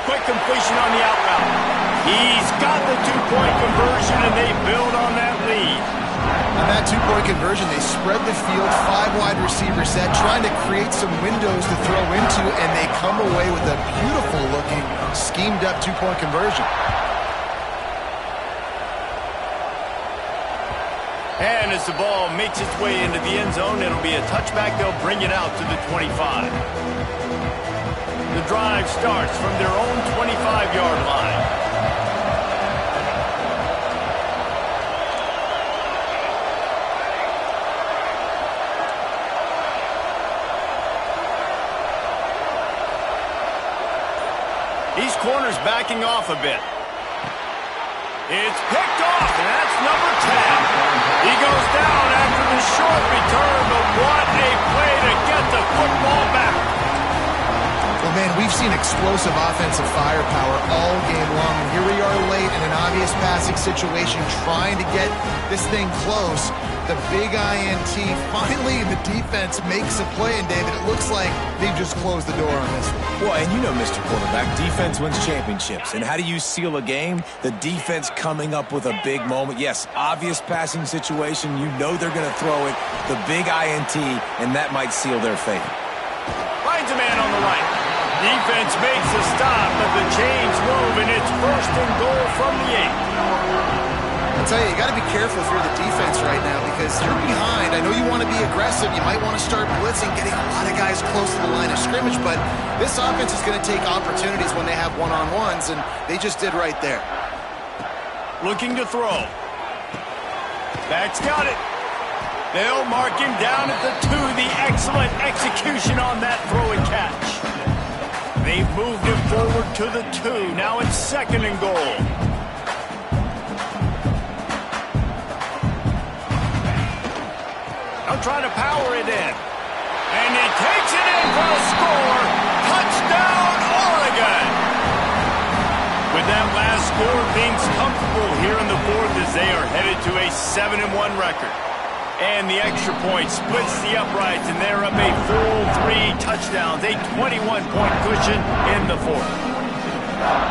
Quick completion on the out route. He's got the 2-point conversion, and they build on that lead. On that 2-point conversion, they spread the field, 5 wide receiver set, trying to create some windows to throw into, and they come away with a beautiful-looking, schemed-up 2-point conversion. And as the ball makes its way into the end zone, it'll be a touchback. They'll bring it out to the 25. The drive starts from their own 25-yard line. These corners backing off a bit. It's picked off, and that's number 10. He goes down after the short return, but what a play to get the football back. Well, man, we've seen explosive offensive firepower all game long, and here we are late in an obvious passing situation trying to get this thing close. The big INT, finally the defense makes a play, and David, it looks like they've just closed the door on this one. Well, and you know, Mr. Quarterback, defense wins championships. And how do you seal a game? The defense coming up with a big moment. Yes, obvious passing situation. You know they're going to throw it. The big INT, and that might seal their fate. Finds a man on the right. Defense makes a stop, but the chains move, and it's 1st and goal from the 8. I'll tell you, you got to be careful if you're the defense right now because you're behind. I know you want to be aggressive. You might want to start blitzing, getting a lot of guys close to the line of scrimmage, but this offense is going to take opportunities when they have one-on-ones, and they just did right there. Looking to throw. Back's got it. They'll mark him down at the 2. The excellent execution on that throw and catch. They've moved it forward to the 2. Now it's 2nd and goal. They'll try to power it in. And he takes it in for a score. Touchdown, Oregon! With that last score, things comfortable here in the 4th as they are headed to a 7-1 record. And the extra point splits the uprights, and they're up a full 3 touchdowns, a 21-point cushion in the 4th.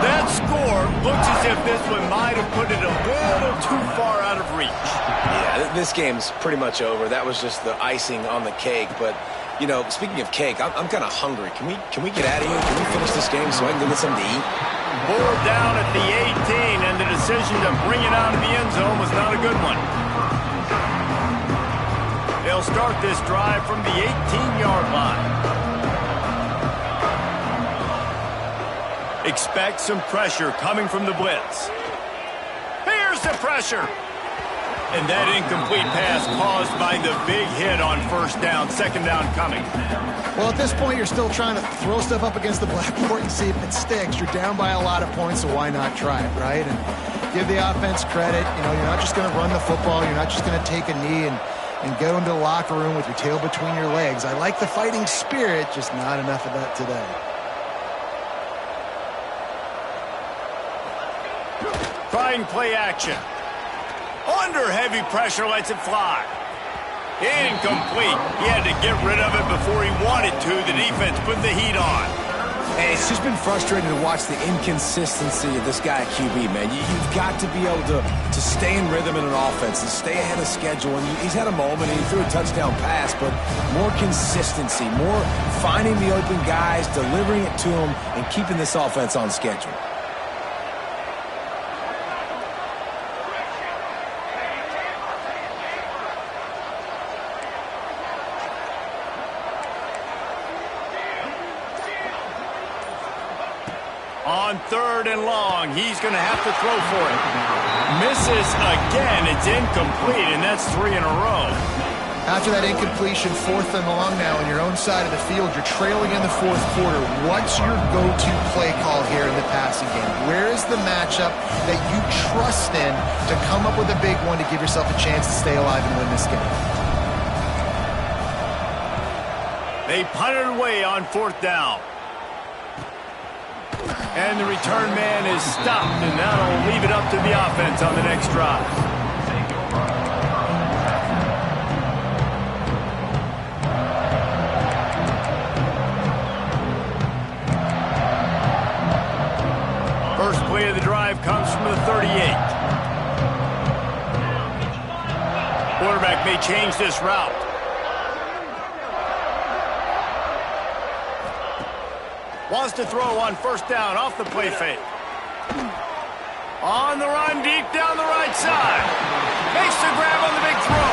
That score looks as if this one might have put it a little too far out of reach. Yeah, this game's pretty much over. That was just the icing on the cake. But, you know, speaking of cake, I'm kind of hungry. Can we get out of here? Can we finish this game so I can go get something to eat? Ball down at the 18, and the decision to bring it out of the end zone was not a good one. They'll start this drive from the 18-yard line. Expect some pressure coming from the blitz. Here's the pressure. And that incomplete pass caused by the big hit on 1st down, 2nd down coming. Well, at this point, you're still trying to throw stuff up against the blackboard and see if it sticks. You're down by a lot of points, so why not try it, right? And give the offense credit. You know, you're not just going to run the football. You're not just going to take a knee and go into the locker room with your tail between your legs. I like the fighting spirit, just not enough of that today. Trying play action. Under heavy pressure, lets it fly. Incomplete. He had to get rid of it before he wanted to. The defense put the heat on. Hey, it's just been frustrating to watch the inconsistency of this guy at QB, man. You've got to be able to stay in rhythm in an offense and stay ahead of schedule. And he's had a moment, and he threw a touchdown pass, but more consistency, more finding the open guys, delivering it to them, and keeping this offense on schedule. On 3rd and long, he's going to have to throw for it. Misses again. It's incomplete, and that's 3 in a row. After that incompletion, 4th and long now on your own side of the field, you're trailing in the 4th quarter. What's your go-to play call here in the passing game? Where is the matchup that you trust in to come up with a big one to give yourself a chance to stay alive and win this game? They punted away on 4th down. And the return man is stopped, and that'll leave it up to the offense on the next drive. First play of the drive comes from the 38. Quarterback may change this route. Wants to throw on 1st down off the play fake. On the run deep down the right side. Makes the grab on the big throw.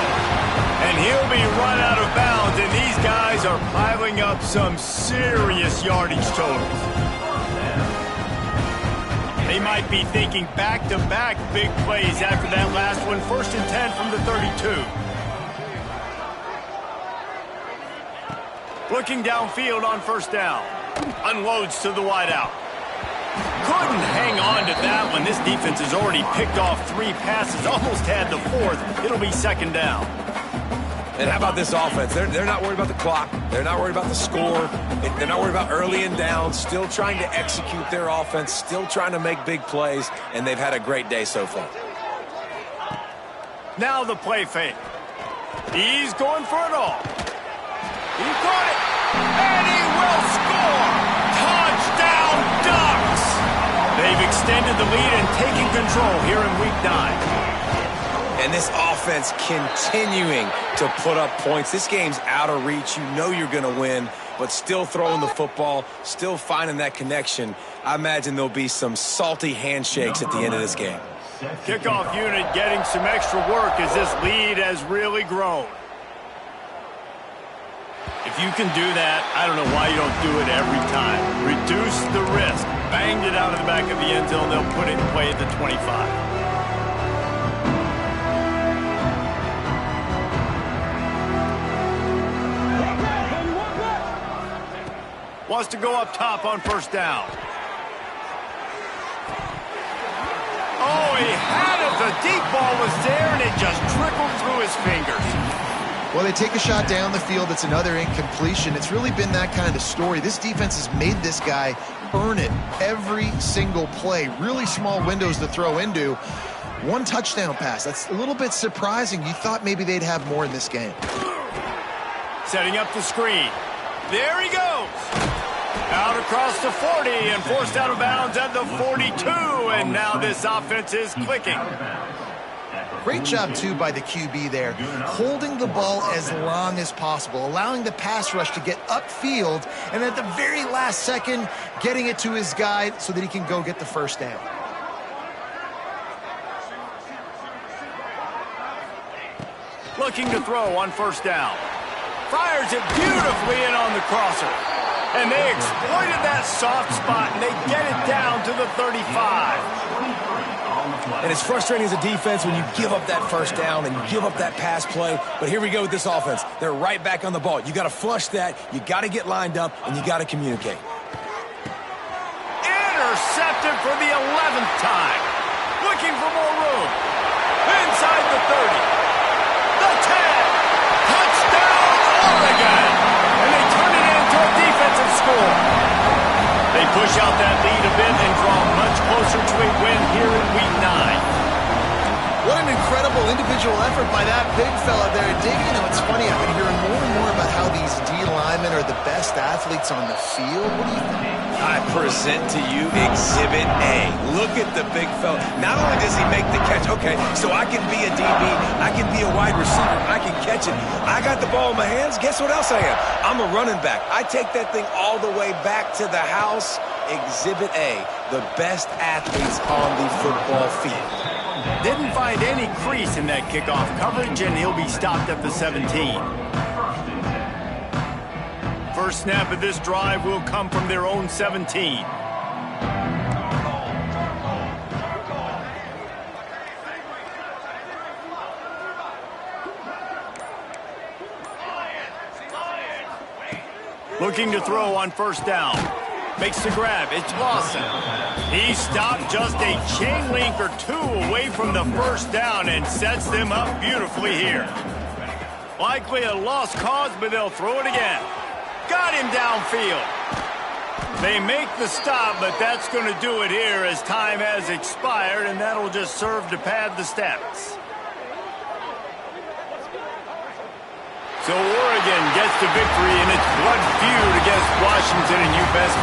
And he'll be run out of bounds, and these guys are piling up some serious yardage totals. They might be thinking back-to-back big plays after that last one. 1st and 10 from the 32. Looking downfield on 1st down. Unloads to the wideout. Couldn't hang on to that one. This defense has already picked off 3 passes, almost had the 4th. It'll be 2nd down. And how about this offense? They're not worried about the clock. They're not worried about the score. They're not worried about early and down. Still trying to execute their offense. Still trying to make big plays. And they've had a great day so far. Now the play fake. He's going for it all. He caught it. And he will score! Touchdown, Ducks! They've extended the lead and taken control here in Week 9. And this offense continuing to put up points. This game's out of reach. You know you're going to win, but still throwing the football, still finding that connection. I imagine there'll be some salty handshakes at the end of this game. Kickoff unit getting some extra work as this lead has really grown. If you can do that, I don't know why you don't do it every time. Reduce the risk. Banged it out of the back of the end zone. They'll put it in play at the 25. Wants to go up top on first down. Oh, he had it. The deep ball was there, and it just trickled through his fingers. Well, they take a shot down the field. It's another incompletion. It's really been that kind of story. This defense has made this guy earn it every single play. Really small windows to throw into. One touchdown pass. That's a little bit surprising. You thought maybe they'd have more in this game. Setting up the screen. There he goes. Out across the 40 and forced out of bounds at the 42. And now this offense is clicking. Great job, too, by the QB there, holding the ball as long as possible, allowing the pass rush to get upfield, and at the very last second, getting it to his guy so that he can go get the first down. Looking to throw on first down. Fires it beautifully in on the crosser. And they exploited that soft spot, and they get it down to the 35. And it's frustrating as a defense when you give up that first down and you give up that pass play. But here we go with this offense. They're right back on the ball. You got to flush that. You got to get lined up, and you got to communicate. Intercepted for the 11th time. Looking for more room. Inside the 30. The 10. Touchdown, Oregon. And they turn it into a defensive score. They push out that lead a bit and draw much closer to a win here in Week 9. What an incredible individual effort by that big fella there. Dig, you know, it's funny, I've been hearing more and more about how these D linemen are the best athletes on the field. What do you think? I present to you Exhibit A. Look at the big fella. Not only does he make the catch, okay, so I can be a DB, I can be a wide receiver, I can catch it. I got the ball in my hands. Guess what else I am? I'm a running back. I take that thing all the way back to the house. Exhibit A, the best athletes on the football field. Didn't find any crease in that kickoff coverage, and he'll be stopped at the 17. First snap of this drive will come from their own 17. Looking to throw on first down. Makes the grab. It's Lawson. He stopped just a chain link or two away from the first down and sets them up beautifully here. Likely a lost cause, but they'll throw it again. Got him downfield. They make the stop, but that's going to do it here as time has expired, and that'll just serve to pad the stats. So Oregon gets the victory in its blood feud against Washington, and you best